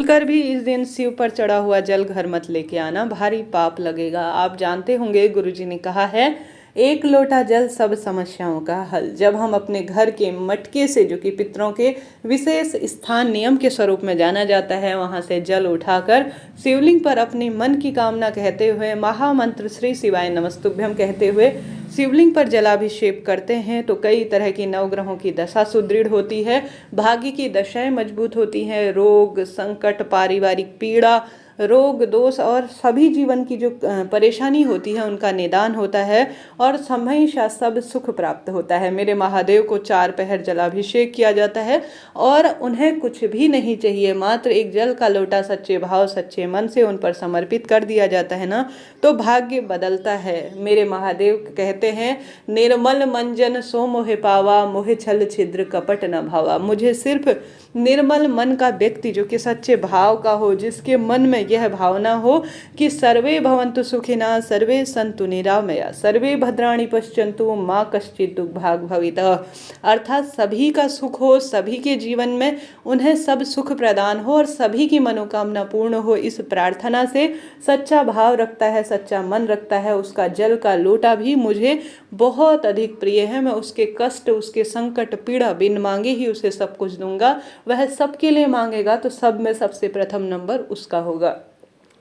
कर भी इस दिन शिव पर चढ़ा हुआ जल घर मत लेके आना, भारी पाप लगेगा। आप जानते होंगे गुरुजी ने कहा है, एक लोटा जल सब समस्याओं का हल। जब हम अपने घर के मटके से, जो कि पितरों के विशेष स्थान नियम के स्वरूप में जाना जाता है, वहाँ से जल उठाकर शिवलिंग पर अपने मन की कामना कहते हुए, महामंत्र श्री शिवाय नमस्तुभ्यम कहते हुए शिवलिंग पर जलाभिषेक करते हैं तो कई तरह की नवग्रहों की दशा सुदृढ़ होती है, भाग्य की दशाएं मजबूत होती हैं, रोग संकट, पारिवारिक पीड़ा, रोग दोष और सभी जीवन की जो परेशानी होती है उनका निदान होता है और हमेशा सब सुख प्राप्त होता है। मेरे महादेव को 4 पहर जलाभिषेक किया जाता है और उन्हें कुछ भी नहीं चाहिए, मात्र एक जल का लोटा सच्चे भाव सच्चे मन से उन पर समर्पित कर दिया जाता है ना, तो भाग्य बदलता है। मेरे महादेव कहते हैं, निर्मल मंजन सो मोहे पावा, मोहे छल छिद्र कपट न भावा। मुझे सिर्फ निर्मल मन का व्यक्ति, जो कि सच्चे भाव का हो, जिसके मन में यह भावना हो कि सर्वे भवन्तु सुखिनः, सर्वे सन्तु निरामया, सर्वे भद्राणि पश्यन्तु मा कश्चित् दुर्भाग् भवेत्। अर्थात सभी का सुख हो, सभी के जीवन में उन्हें सब सुख प्रदान हो और सभी की मनोकामना पूर्ण हो, इस प्रार्थना से सच्चा भाव रखता है, सच्चा मन रखता है, उसका जल का लोटा भी मुझे बहुत अधिक प्रिय है। मैं उसके कष्ट, उसके संकट, पीड़ा बिन मांगे ही उसे सब कुछ दूंगा। वह सबके लिए मांगेगा तो सब में सबसे प्रथम नंबर उसका होगा।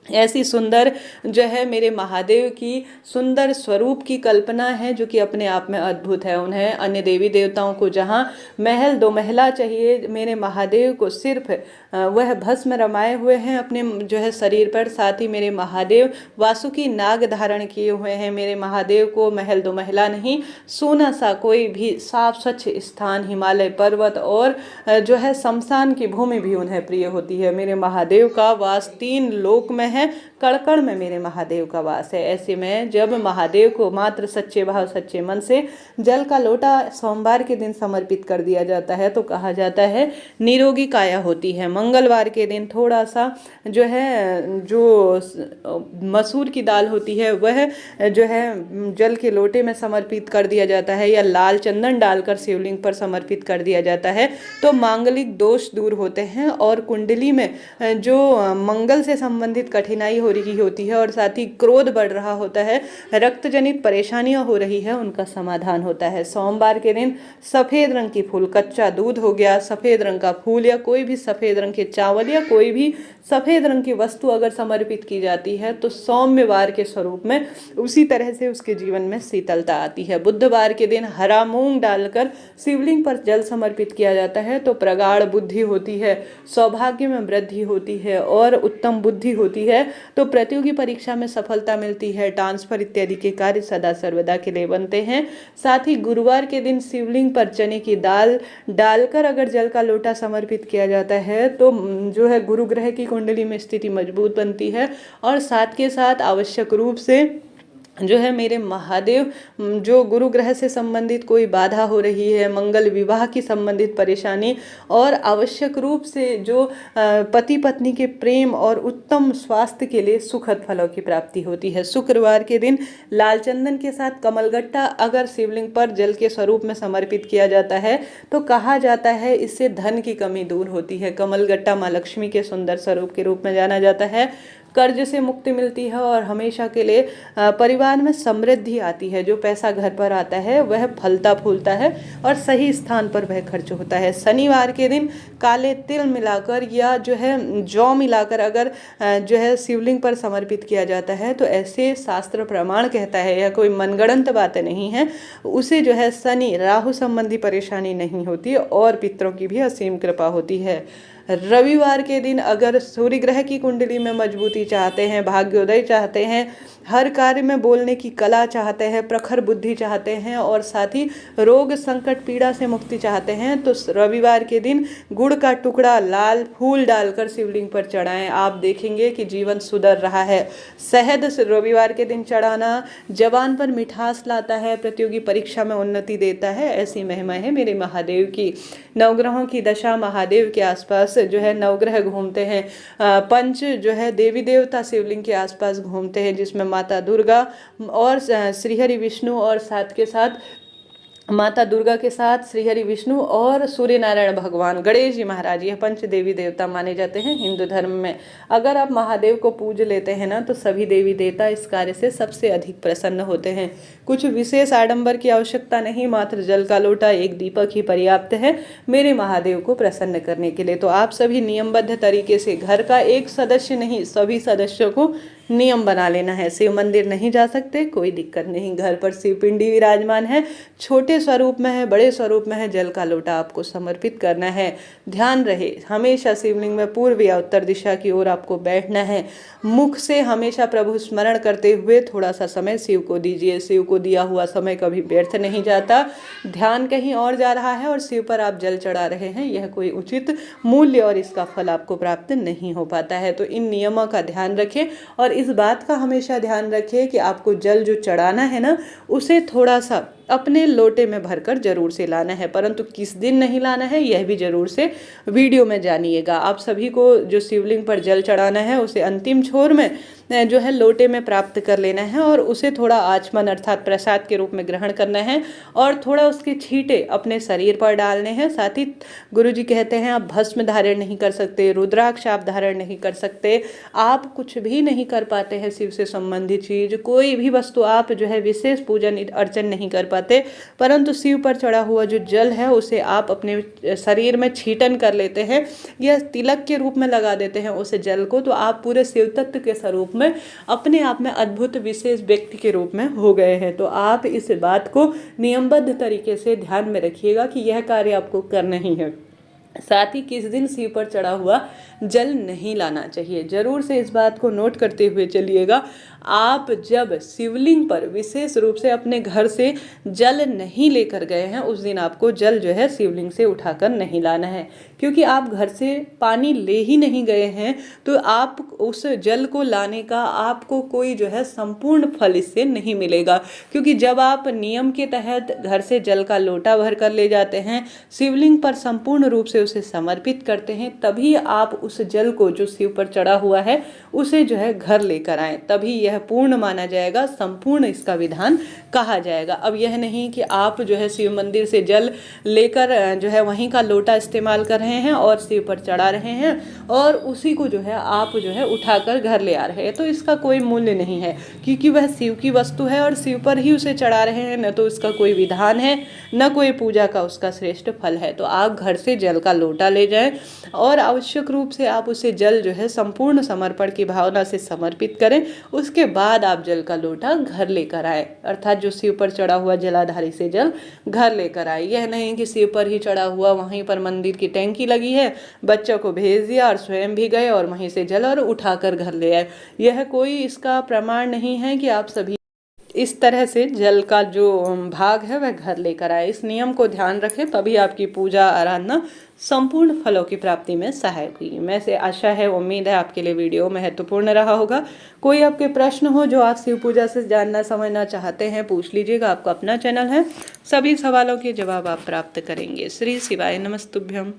ऐसी सुंदर जो है मेरे महादेव की सुंदर स्वरूप की कल्पना है, जो कि अपने आप में अद्भुत है। उन्हें अन्य देवी देवताओं को जहाँ महल दो महला चाहिए, मेरे महादेव को सिर्फ वह भस्म रमाए हुए हैं अपने जो है शरीर पर। साथ ही मेरे महादेव वासुकी नाग धारण किए हुए हैं। मेरे महादेव को महल दो महला नहीं, सोना सा कोई भी साफ स्वच्छ स्थान, हिमालय पर्वत और जो है शमशान की भूमि भी उन्हें प्रिय होती है। मेरे महादेव का वास 3 लोक में है, कड़कड़ में मेरे महादेव का वास है। ऐसे में जब महादेव को मात्र सच्चे भाव सच्चे मन से जल का लोटा सोमवार के दिन समर्पित कर दिया जाता है तो कहा जाता है निरोगी काया होती है। मंगलवार के दिन थोड़ा सा जो है जो मसूर की दाल होती है वह जो है जल के लोटे में समर्पित कर दिया जाता है या लाल चंदन डालकर शिवलिंग पर समर्पित कर दिया जाता है तो मांगलिक दोष दूर होते हैं और कुंडली में जो मंगल से संबंधित कठिनाई हो रही होती है और साथ ही क्रोध बढ़ रहा होता है, रक्त जनित परेशानियां हो रही है, उनका समाधान होता है। सोमवार के दिन सफ़ेद रंग की फूल, कच्चा दूध हो गया, सफ़ेद रंग का फूल या कोई भी सफ़ेद रंग के चावल या कोई भी सफ़ेद रंग की वस्तु अगर समर्पित की जाती है तो सौम्यवार के स्वरूप में उसी तरह से उसके जीवन में शीतलता आती है। बुधवार के दिन हरा मूंग डालकर शिवलिंग पर जल समर्पित किया जाता है तो प्रगाढ़ बुद्धि होती है, सौभाग्य में वृद्धि होती है और उत्तम बुद्धि होती है, तो प्रतियोगी परीक्षा में सफलता मिलती है, ट्रांसफर इत्यादि के कार्य सदा सर्वदा के लिए बनते हैं। साथ ही गुरुवार के दिन शिवलिंग पर चने की दाल डालकर अगर जल का लोटा समर्पित किया जाता है तो जो है गुरु ग्रह की कुंडली में स्थिति मजबूत बनती है और साथ के साथ आवश्यक रूप से जो है मेरे महादेव जो गुरु ग्रह से संबंधित कोई बाधा हो रही है, मंगल विवाह की संबंधित परेशानी और आवश्यक रूप से जो पति पत्नी के प्रेम और उत्तम स्वास्थ्य के लिए सुखद फलों की प्राप्ति होती है। शुक्रवार के दिन लाल चंदन के साथ कमलगट्टा अगर शिवलिंग पर जल के स्वरूप में समर्पित किया जाता है तो कहा जाता है इससे धन की कमी दूर होती है। कमलगट्टा माँ लक्ष्मी के सुंदर स्वरूप के रूप में जाना जाता है, कर्ज से मुक्ति मिलती है और हमेशा के लिए परिवार में समृद्धि आती है। जो पैसा घर पर आता है वह फलता फूलता है और सही स्थान पर वह खर्च होता है। शनिवार के दिन काले तिल मिलाकर या जो है जौ मिलाकर अगर जो है शिवलिंग पर समर्पित किया जाता है तो ऐसे शास्त्र प्रमाण कहता है, यह कोई मनगढ़ंत बातें नहीं है, उसे जो है शनि राहु संबंधी परेशानी नहीं होती और पितरों की भी असीम कृपा होती है। रविवार के दिन अगर सूर्य ग्रह की कुंडली में मजबूती चाहते हैं, भाग्योदय चाहते हैं, हर कार्य में बोलने की कला चाहते हैं, प्रखर बुद्धि चाहते हैं और साथ ही रोग संकट पीड़ा से मुक्ति चाहते हैं तो रविवार के दिन गुड़ का टुकड़ा लाल फूल डालकर शिवलिंग पर चढ़ाएं। आप देखेंगे कि जीवन सुधर रहा है। शहद रविवार के दिन चढ़ाना जवान पर मिठास लाता है, प्रतियोगी परीक्षा में उन्नति देता है, ऐसी महिमा है मेरे महादेव की। नवग्रहों की दशा महादेव के आसपास जो है नवग्रह घूमते हैं, पंच जो है देवी देवता शिवलिंग के आसपास घूमते हैं जिसमें माता दुर्गा और श्रीहरि विष्णु और साथ के साथ माता दुर्गा के साथ श्रीहरि विष्णु और सूर्य नारायण भगवान गणेश जी महाराज, यह पंच देवी देवता माने जाते हैं हिंदू धर्म में। अगर आप महादेव को पूज लेते हैं ना तो सभी देवी देवता इस कार्य से सबसे अधिक प्रसन्न होते हैं। कुछ विशेष आडंबर की आवश्यकता नहीं, मात्र जल का लोटा, एक दीपक ही पर्याप्त है मेरे महादेव को प्रसन्न करने के लिए। तो आप सभी नियमबद्ध तरीके से, घर का एक सदस्य नहीं सभी सदस्यों को नियम बना लेना है। शिव मंदिर नहीं जा सकते, कोई दिक्कत नहीं, घर पर शिव पिंडी विराजमान है, छोटे स्वरूप में है बड़े स्वरूप में है, जल का लोटा आपको समर्पित करना है। ध्यान रहे हमेशा शिवलिंग में पूर्व या उत्तर दिशा की ओर आपको बैठना है। मुख से हमेशा प्रभु स्मरण करते हुए थोड़ा सा समय शिव को दीजिए। शिव को दिया हुआ समय कभी व्यर्थ नहीं जाता। ध्यान कहीं और जा रहा है और शिव पर आप जल चढ़ा रहे हैं, यह कोई उचित मूल्य और इसका फल आपको प्राप्त नहीं हो पाता है। तो इन नियमों का ध्यान रखें और इस बात का हमेशा ध्यान रखें कि आपको जल जो चढ़ाना है ना, उसे थोड़ा सा अपने लोटे में भरकर जरूर से लाना है, परंतु किस दिन नहीं लाना है यह भी जरूर से वीडियो में जानिएगा। आप सभी को जो शिवलिंग पर जल चढ़ाना है उसे अंतिम छोर में जो है लोटे में प्राप्त कर लेना है और उसे थोड़ा आचमन अर्थात प्रसाद के रूप में ग्रहण करना है और थोड़ा उसके छींटे अपने शरीर पर डालने हैं। साथ ही गुरुजी कहते हैं आप भस्म धारण नहीं कर सकते, रुद्राक्ष आप धारण नहीं कर सकते, आप कुछ भी नहीं कर पाते हैं शिव से संबंधित चीज, कोई भी वस्तु आप जो है विशेष पूजन अर्चन नहीं कर पाते, परंतु शिव पर चढ़ा हुआ जो जल है उसे आप अपने शरीर में छींटन कर लेते हैं या तिलक के रूप में लगा देते हैं उस जल को, तो आप पूरे शिव तत्व के स्वरूप में अपने आप में अद्भुत विशेष व्यक्ति के रूप में हो गए हैं। तो आप इस बात को नियमबद्ध तरीके से ध्यान में रखिएगा कि यह कार्य आपको करना ही है। साथ ही किस दिन शिव पर चढ़ा हुआ जल नहीं लाना चाहिए, जरूर से इस बात को नोट करते हुए चलिएगा। आप जब शिवलिंग पर विशेष रूप से अपने घर से जल नहीं लेकर गए हैं उस दिन आपको जल जो है शिवलिंग से उठाकर नहीं लाना है, क्योंकि आप घर से पानी ले ही नहीं गए हैं तो आप उस जल को लाने का आपको कोई जो है संपूर्ण फल इससे नहीं मिलेगा। क्योंकि जब आप नियम के तहत घर से जल का लोटा भर कर ले जाते हैं, शिवलिंग पर संपूर्ण रूप से उसे समर्पित करते हैं, तभी आप उस जल को जो शिव पर चढ़ा हुआ है उसे जो है घर लेकर आए, तभी यह पूर्ण माना जाएगा, संपूर्ण इसका विधान कहा जाएगा। अब यह नहीं कि आप जो है शिव मंदिर से जल लेकर जो है वहीं का लोटा इस्तेमाल कर रहे हैं और शिव पर चढ़ा रहे हैं और उसी को जो है आप जो है उठाकर घर ले आ रहे हैं, तो इसका कोई मूल्य नहीं है, क्योंकि वह शिव की वस्तु है और शिव पर ही उसे चढ़ा रहे हैं, न तो उसका कोई विधान है न कोई पूजा का उसका श्रेष्ठ फल है। तो आप घर से जल का लोटा ले जाएं और आवश्यक रूप से आप उसे जल जो है संपूर्ण समर्पण की भावना से समर्पित करें, उसके बाद आप जल का लोटा घर लेकर आए, अर्थात जो शिव पर चढ़ा हुआ जलाधारी से जल घर लेकर आए। यह नहीं कि शिव पर ही चढ़ा हुआ वहीं पर मंदिर की टैंकी लगी है, बच्चों को भेज दिया और स्वयं भी गए और वहीं से जल और उठाकर घर ले आए, यह कोई इसका प्रमाण नहीं है कि आप सभी इस तरह से जल का जो भाग है वह घर लेकर आए। इस नियम को ध्यान रखें, तभी आपकी पूजा आराधना संपूर्ण फलों की प्राप्ति में सहायक हुई। मैं से आशा है उम्मीद है आपके लिए वीडियो महत्वपूर्ण रहा होगा। कोई आपके प्रश्न हो जो आप शिव पूजा से जानना समझना चाहते हैं पूछ लीजिएगा, आपका अपना चैनल है, सभी सवालों के जवाब आप प्राप्त करेंगे। श्री शिवाय नमस्तुभ्यम।